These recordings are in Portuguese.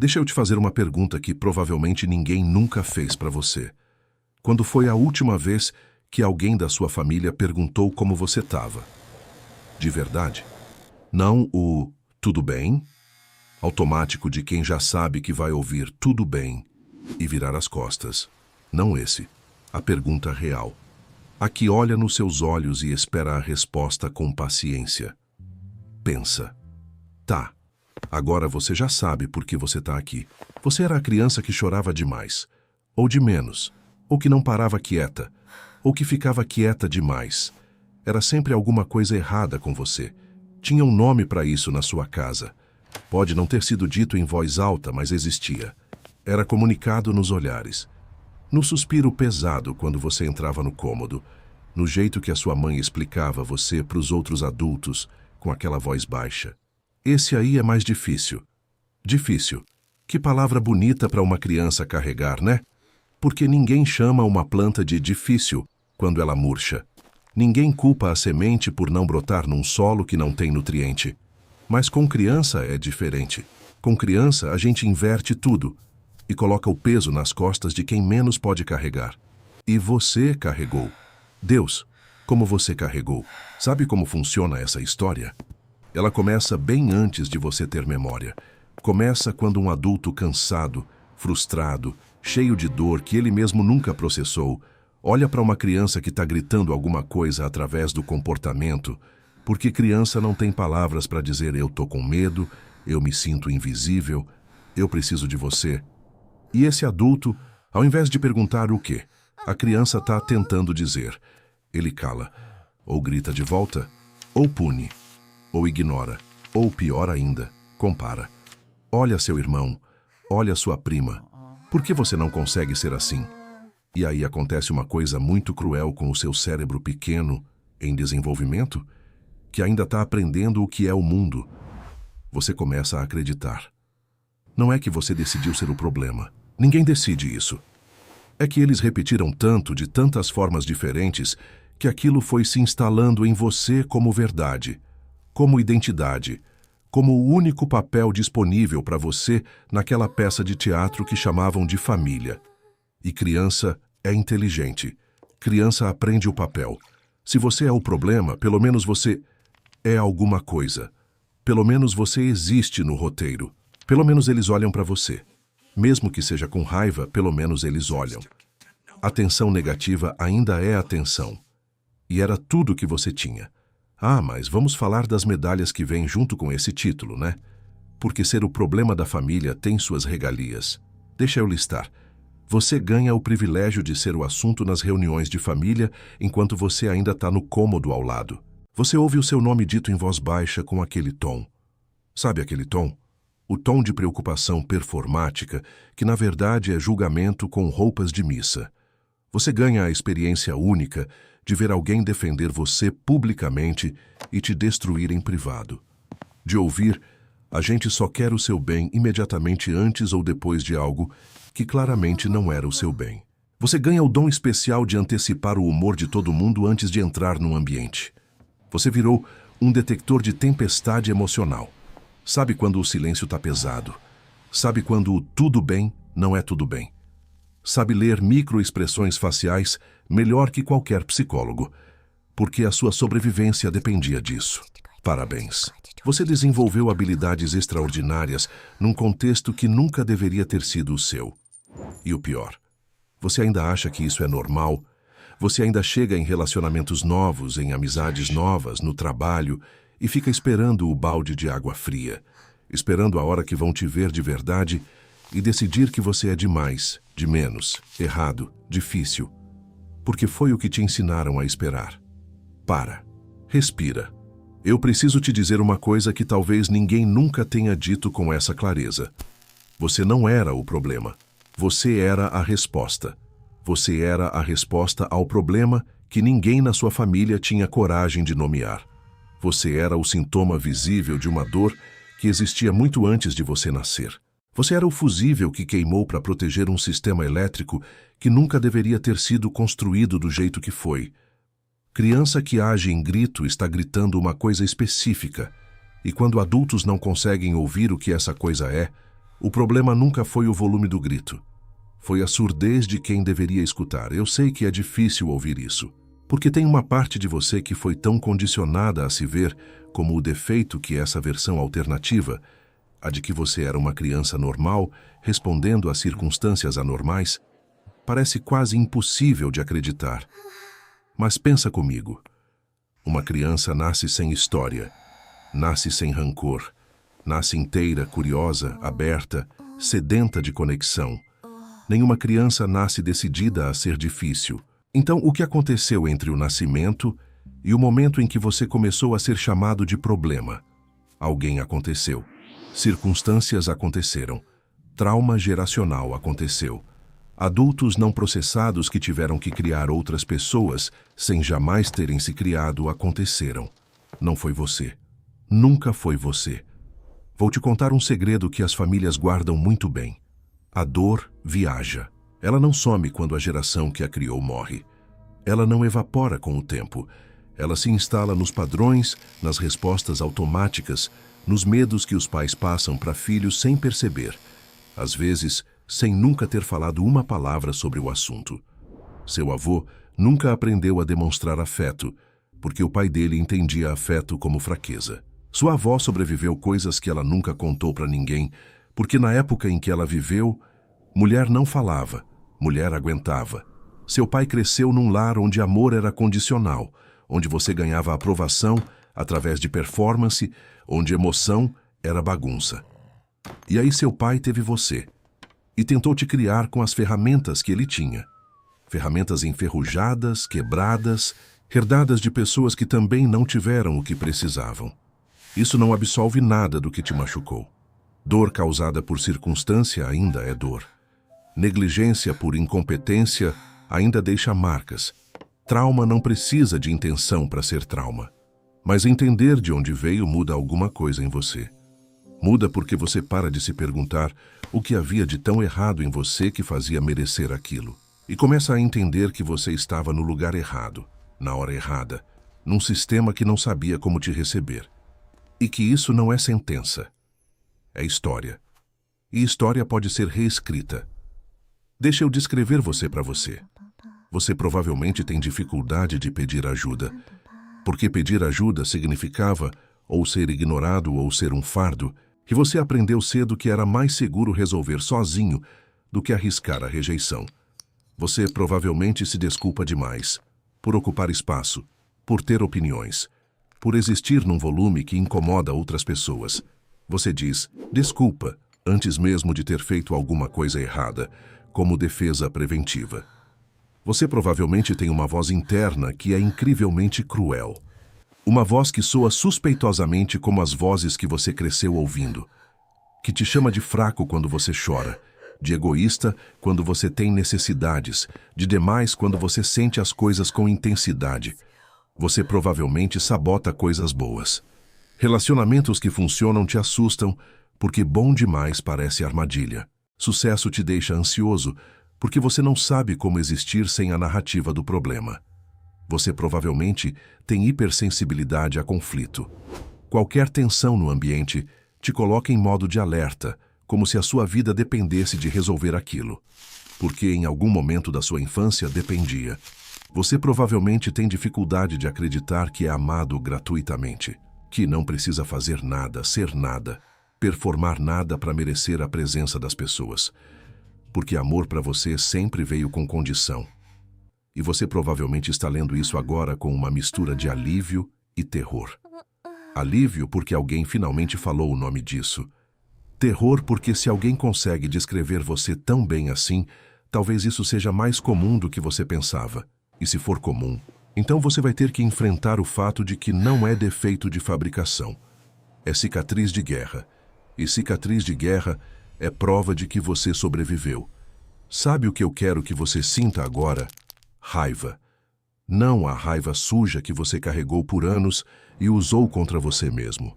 Deixa eu te fazer uma pergunta que provavelmente ninguém nunca fez para você. Quando foi a última vez que alguém da sua família perguntou como você estava? De verdade? Não o tudo bem? Automático de quem já sabe que vai ouvir tudo bem e virar as costas. Não esse. A pergunta real. A que olha nos seus olhos e espera a resposta com paciência. Pensa. Tá. Agora você já sabe por que você está aqui. Você era a criança que chorava demais. Ou de menos. Ou que não parava quieta. Ou que ficava quieta demais. Era sempre alguma coisa errada com você. Tinha um nome para isso na sua casa. Pode não ter sido dito em voz alta, mas existia. Era comunicado nos olhares. No suspiro pesado quando você entrava no cômodo. No jeito que a sua mãe explicava você para os outros adultos, com aquela voz baixa. Esse aí é mais difícil. Difícil. Que palavra bonita para uma criança carregar, né? Porque ninguém chama uma planta de difícil quando ela murcha. Ninguém culpa a semente por não brotar num solo que não tem nutriente. Mas com criança é diferente. Com criança a gente inverte tudo e coloca o peso nas costas de quem menos pode carregar. E você carregou. Deus, como você carregou. Sabe como funciona essa história? Ela começa bem antes de você ter memória. Começa quando um adulto cansado, frustrado, cheio de dor que ele mesmo nunca processou, olha para uma criança que está gritando alguma coisa através do comportamento, porque criança não tem palavras para dizer eu tô com medo, eu me sinto invisível, eu preciso de você. E esse adulto, ao invés de perguntar o quê, a criança está tentando dizer. Ele cala, ou grita de volta, ou pune, ou ignora, ou pior ainda, compara. Olha seu irmão, olha sua prima. Por que você não consegue ser assim? E aí acontece uma coisa muito cruel com o seu cérebro pequeno, em desenvolvimento, que ainda está aprendendo o que é o mundo. Você começa a acreditar. Não é que você decidiu ser o problema. Ninguém decide isso. É que eles repetiram tanto, de tantas formas diferentes, que aquilo foi se instalando em você como verdade, como identidade, como o único papel disponível para você naquela peça de teatro que chamavam de família. E criança é inteligente. Criança aprende o papel. Se você é o problema, pelo menos você é alguma coisa. Pelo menos você existe no roteiro. Pelo menos eles olham para você. Mesmo que seja com raiva, pelo menos eles olham. Atenção negativa ainda é atenção. E era tudo que você tinha. Ah, mas vamos falar das medalhas que vêm junto com esse título, né? Porque ser o problema da família tem suas regalias. Deixa eu listar. Você ganha o privilégio de ser o assunto nas reuniões de família enquanto você ainda está no cômodo ao lado. Você ouve o seu nome dito em voz baixa com aquele tom. Sabe aquele tom? O tom de preocupação performática, que na verdade é julgamento com roupas de missa. Você ganha a experiência única de ver alguém defender você publicamente e te destruir em privado. De ouvir, a gente só quer o seu bem imediatamente antes ou depois de algo que claramente não era o seu bem. Você ganha o dom especial de antecipar o humor de todo mundo antes de entrar num ambiente. Você virou um detector de tempestade emocional. Sabe quando o silêncio está pesado. Sabe quando o tudo bem não é tudo bem. Sabe ler microexpressões faciais melhor que qualquer psicólogo, porque a sua sobrevivência dependia disso. Parabéns. Você desenvolveu habilidades extraordinárias num contexto que nunca deveria ter sido o seu. E o pior, você ainda acha que isso é normal? Você ainda chega em relacionamentos novos, em amizades novas, no trabalho, e fica esperando o balde de água fria, esperando a hora que vão te ver de verdade e decidir que você é demais, de menos, errado, difícil, porque foi o que te ensinaram a esperar. Para. Respira. Eu preciso te dizer uma coisa que talvez ninguém nunca tenha dito com essa clareza. Você não era o problema. Você era a resposta. Você era a resposta ao problema que ninguém na sua família tinha coragem de nomear. Você era o sintoma visível de uma dor que existia muito antes de você nascer. Você era o fusível que queimou para proteger um sistema elétrico que nunca deveria ter sido construído do jeito que foi. Criança que age em grito está gritando uma coisa específica, e quando adultos não conseguem ouvir o que essa coisa é, O problema nunca foi o volume do grito. Foi a surdez de quem deveria escutar. Eu sei que é difícil ouvir isso, porque tem uma parte de você que foi tão condicionada a se ver como o defeito que essa versão alternativa, a de que você era uma criança normal, respondendo a circunstâncias anormais, parece quase impossível de acreditar. Mas pensa comigo. Uma criança nasce sem história, nasce sem rancor, nasce inteira, curiosa, aberta, sedenta de conexão. Nenhuma criança nasce decidida a ser difícil. Então, o que aconteceu entre o nascimento e o momento em que você começou a ser chamado de problema? Alguém aconteceu. Circunstâncias aconteceram. Trauma geracional aconteceu. Adultos não processados que tiveram que criar outras pessoas sem jamais terem se criado aconteceram. Não foi você. Nunca foi você. Vou te contar um segredo que as famílias guardam muito bem. A dor viaja. Ela não some quando a geração que a criou morre. Ela não evapora com o tempo. Ela se instala nos padrões, nas respostas automáticas, nos medos que os pais passam para filhos sem perceber. Às vezes, sem nunca ter falado uma palavra sobre o assunto. Seu avô nunca aprendeu a demonstrar afeto, porque o pai dele entendia afeto como fraqueza. Sua avó sobreviveu coisas que ela nunca contou para ninguém, porque na época em que ela viveu, mulher não falava, mulher aguentava. Seu pai cresceu num lar onde amor era condicional, onde você ganhava aprovação através de performance, onde emoção era bagunça. E aí seu pai teve você, e tentou te criar com as ferramentas que ele tinha. Ferramentas enferrujadas, quebradas, herdadas de pessoas que também não tiveram o que precisavam. Isso não absolve nada do que te machucou. Dor causada por circunstância ainda é dor. Negligência por incompetência ainda deixa marcas. Trauma não precisa de intenção para ser trauma. Mas entender de onde veio muda alguma coisa em você. Muda porque você para de se perguntar o que havia de tão errado em você que fazia merecer aquilo. E começa a entender que você estava no lugar errado, na hora errada, num sistema que não sabia como te receber. E que isso não é sentença. É história. E história pode ser reescrita. Deixa eu descrever você para você. Você provavelmente tem dificuldade de pedir ajuda. Porque pedir ajuda significava ou ser ignorado ou ser um fardo, que você aprendeu cedo que era mais seguro resolver sozinho do que arriscar a rejeição. Você provavelmente se desculpa demais, por ocupar espaço, por ter opiniões, por existir num volume que incomoda outras pessoas. Você diz, desculpa, antes mesmo de ter feito alguma coisa errada, como defesa preventiva. Você provavelmente tem uma voz interna que é incrivelmente cruel. Uma voz que soa suspeitosamente como as vozes que você cresceu ouvindo. Que te chama de fraco quando você chora, de egoísta quando você tem necessidades, de demais quando você sente as coisas com intensidade. Você provavelmente sabota coisas boas. Relacionamentos que funcionam te assustam, porque bom demais parece armadilha. Sucesso te deixa ansioso, porque você não sabe como existir sem a narrativa do problema. Você provavelmente tem hipersensibilidade a conflito. Qualquer tensão no ambiente te coloca em modo de alerta, como se a sua vida dependesse de resolver aquilo. Porque em algum momento da sua infância dependia. Você provavelmente tem dificuldade de acreditar que é amado gratuitamente, que não precisa fazer nada, ser nada, performar nada para merecer a presença das pessoas. Porque amor para você sempre veio com condição. E você provavelmente está lendo isso agora com uma mistura de alívio e terror. Alívio porque alguém finalmente falou o nome disso. Terror porque se alguém consegue descrever você tão bem assim, talvez isso seja mais comum do que você pensava. E se for comum, então você vai ter que enfrentar o fato de que não é defeito de fabricação. É cicatriz de guerra. E cicatriz de guerra é prova de que você sobreviveu. Sabe o que eu quero que você sinta agora? Raiva. Não a raiva suja que você carregou por anos e usou contra você mesmo.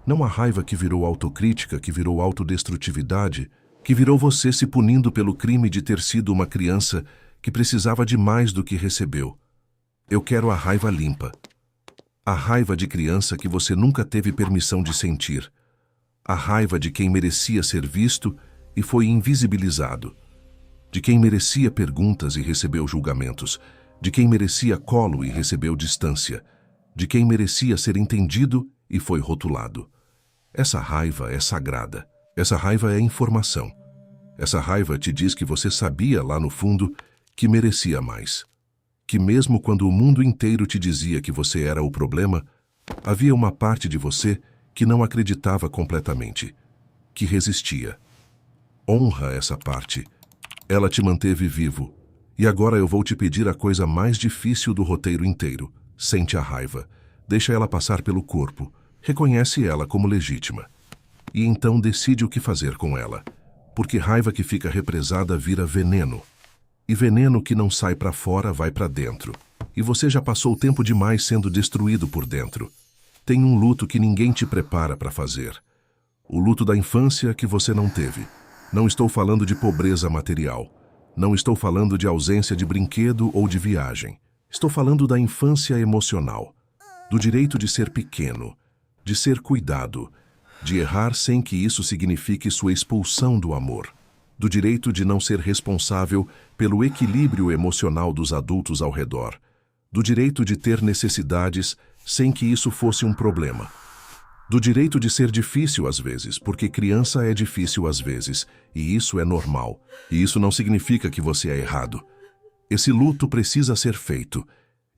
Não a raiva que virou autocrítica, que virou autodestrutividade, que virou você se punindo pelo crime de ter sido uma criança que precisava de mais do que recebeu. Eu quero a raiva limpa. A raiva de criança que você nunca teve permissão de sentir. A raiva de quem merecia ser visto e foi invisibilizado. De quem merecia perguntas e recebeu julgamentos. De quem merecia colo e recebeu distância. De quem merecia ser entendido e foi rotulado. Essa raiva é sagrada. Essa raiva é informação. Essa raiva te diz que você sabia lá no fundo que merecia mais. Que mesmo quando o mundo inteiro te dizia que você era o problema, havia uma parte de você que não acreditava completamente, que resistia. Honra essa parte. Ela te manteve vivo. E agora eu vou te pedir a coisa mais difícil do roteiro inteiro. Sente a raiva. Deixa ela passar pelo corpo. Reconhece ela como legítima. E então decide o que fazer com ela. Porque raiva que fica represada vira veneno. E veneno que não sai para fora vai para dentro. E você já passou tempo demais sendo destruído por dentro. Tem um luto que ninguém te prepara para fazer. O luto da infância que você não teve. Não estou falando de pobreza material. Não estou falando de ausência de brinquedo ou de viagem. Estou falando da infância emocional. Do direito de ser pequeno. De ser cuidado. De errar sem que isso signifique sua expulsão do amor. Do direito de não ser responsável pelo equilíbrio emocional dos adultos ao redor. Do direito de ter necessidades sem que isso fosse um problema. Do direito de ser difícil às vezes, porque criança é difícil às vezes, e isso é normal. E isso não significa que você é errado. Esse luto precisa ser feito,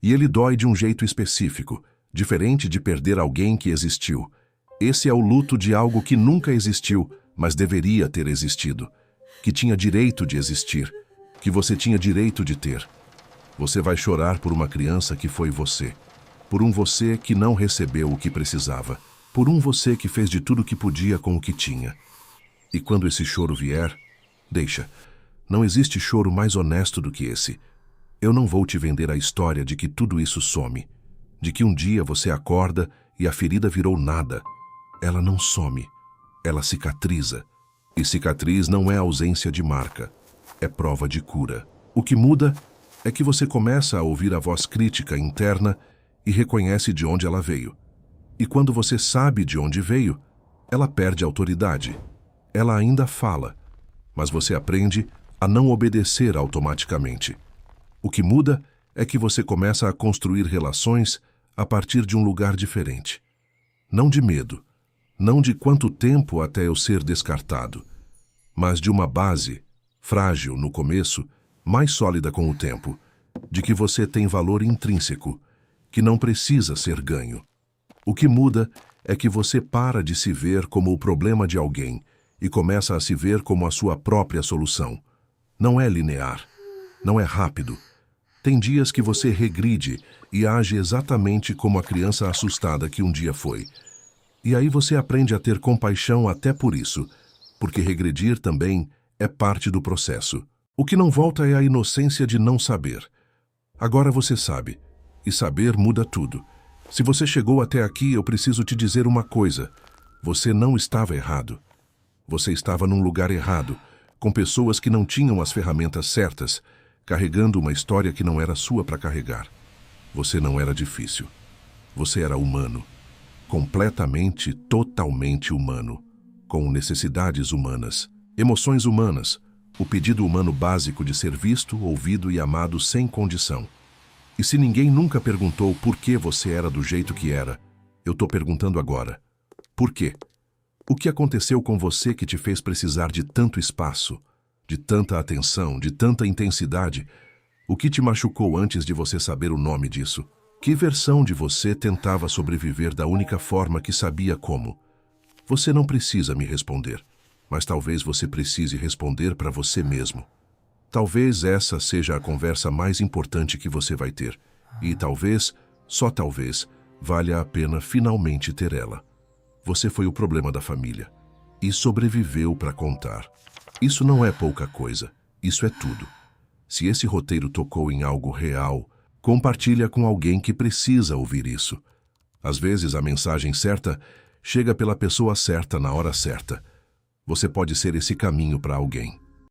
e ele dói de um jeito específico, diferente de perder alguém que existiu. Esse é o luto de algo que nunca existiu, mas deveria ter existido. Que tinha direito de existir, que você tinha direito de ter. Você vai chorar por uma criança que foi você. Por um você que não recebeu o que precisava. Por um você que fez de tudo o que podia com o que tinha. E quando esse choro vier, deixa. Não existe choro mais honesto do que esse. Eu não vou te vender a história de que tudo isso some. De que um dia você acorda e a ferida virou nada. Ela não some. Ela cicatriza. E cicatriz não é ausência de marca. É prova de cura. O que muda é que você começa a ouvir a voz crítica interna e reconhece de onde ela veio. E quando você sabe de onde veio, ela perde autoridade. Ela ainda fala, mas você aprende a não obedecer automaticamente. O que muda é que você começa a construir relações a partir de um lugar diferente. Não de medo, não de quanto tempo até eu ser descartado, mas de uma base, frágil no começo, mais sólida com o tempo, de que você tem valor intrínseco, que não precisa ser ganho. O que muda é que você para de se ver como o problema de alguém e começa a se ver como a sua própria solução. Não é linear, não é rápido. Tem dias que você regride e age exatamente como a criança assustada que um dia foi. E aí você aprende a ter compaixão até por isso, porque regredir também é parte do processo. O que não volta é a inocência de não saber. Agora você sabe, e saber muda tudo. Se você chegou até aqui, eu preciso te dizer uma coisa. Você não estava errado. Você estava num lugar errado, com pessoas que não tinham as ferramentas certas, carregando uma história que não era sua para carregar. Você não era difícil. Você era humano. Completamente, totalmente humano. Com necessidades humanas, emoções humanas, o pedido humano básico de ser visto, ouvido e amado sem condição. E se ninguém nunca perguntou por que você era do jeito que era, eu tô perguntando agora. Por quê? O que aconteceu com você que te fez precisar de tanto espaço, de tanta atenção, de tanta intensidade? O que te machucou antes de você saber o nome disso? Que versão de você tentava sobreviver da única forma que sabia como? Você não precisa me responder, mas talvez você precise responder para você mesmo. Talvez essa seja a conversa mais importante que você vai ter. E talvez, só talvez, valha a pena finalmente ter ela. Você foi o problema da família. E sobreviveu para contar. Isso não é pouca coisa. Isso é tudo. Se esse roteiro tocou em algo real, compartilha com alguém que precisa ouvir isso. Às vezes a mensagem certa chega pela pessoa certa na hora certa. Você pode ser esse caminho para alguém.